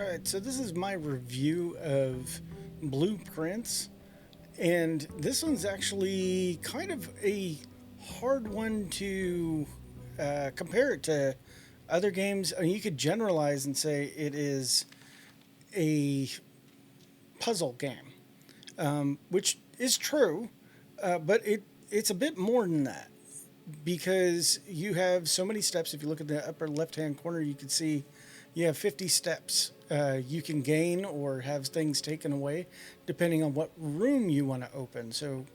All right, so this is my review of Blueprints, and this one's actually kind of a hard one to compare it to other games. I mean, you could generalize and say it is a puzzle game, which is true, but it's a bit more than that because you have so many steps. If you look at the upper left hand corner, you can see you have 50 steps you can gain or have things taken away depending on what room you want to open. So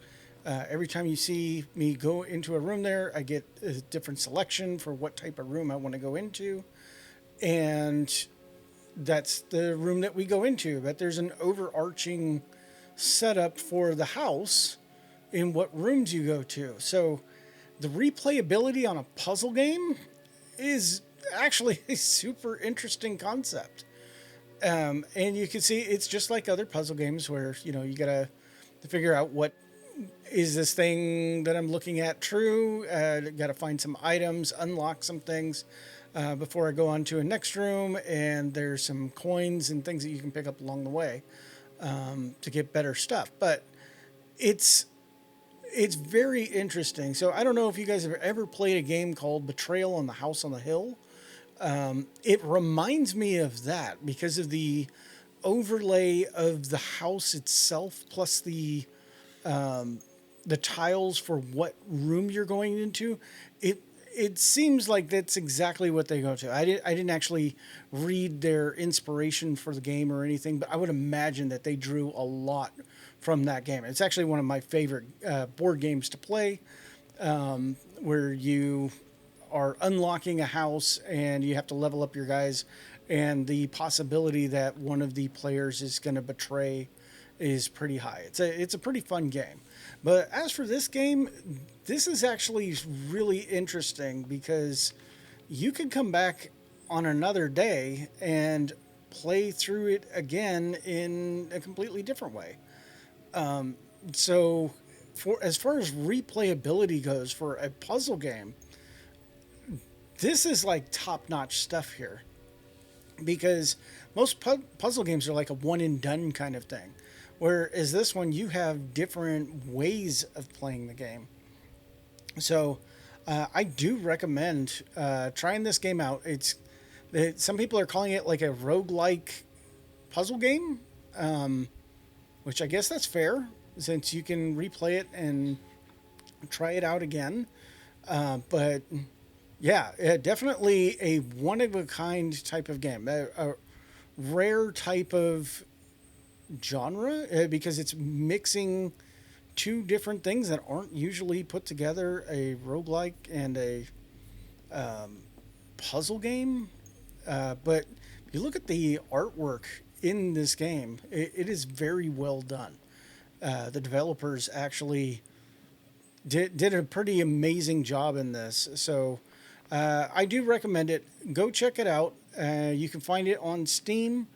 every time you see me go into a room there, I get a different selection for what type of room I want to go into. And that's the room that we go into. But there's an overarching setup for the house in what rooms you go to. So the replayability on a puzzle game is actually a super interesting concept. And you can see it's just like other puzzle games where, you gotta figure out what is this thing that I'm looking at true. Gotta find some items, unlock some things before I go on to a next room. And there's some coins and things that you can pick up along the way to get better stuff. But it's it's very interesting. So I don't know if you guys have ever played a game called Betrayal on the House on the Hill. It reminds me of that because of the overlay of the house itself, plus the tiles for what room you're going into. It seems like that's exactly what they go to. I didn't actually read their inspiration for the game or anything, but I would imagine that they drew a lot from that game. It's actually one of my favorite board games to play, where you are unlocking a house and you have to level up your guys, and the possibility that one of the players is going to betray is pretty high. It's a pretty fun game. But as for this game, this is actually really interesting because you could come back on another day and play through it again in a completely different way. So, for as far as replayability goes for a puzzle game, this is like top notch stuff here because most puzzle games are like a one and done kind of thing. Whereas this one, you have different ways of playing the game. So I do recommend trying this game out. Some people are calling it like a roguelike puzzle game, which I guess that's fair since you can replay it and try it out again. But yeah, definitely a one of a kind type of game, a rare type of genre because it's mixing two different things that aren't usually put together, a roguelike and a puzzle game. But if you look at the artwork in this game, it is very well done. The developers actually did a pretty amazing job in this. So I do recommend it. Go check it out. You can find it on Steam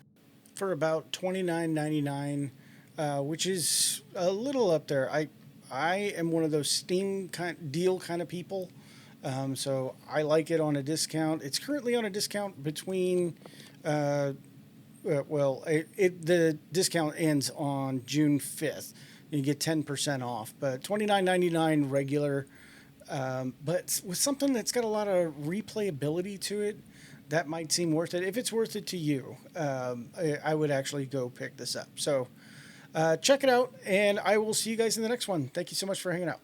for about $29.99, which is a little up there. I am one of those Steam deal kind of people, so I like it on a discount. It's currently on a discount between, the discount ends on June 5th. You get 10% off, but $29.99 regular. But with something that's got a lot of replayability to it, that might seem worth it. If it's worth it to you, I would actually go pick this up. So check it out, and I will see you guys in the next one. Thank you so much for hanging out.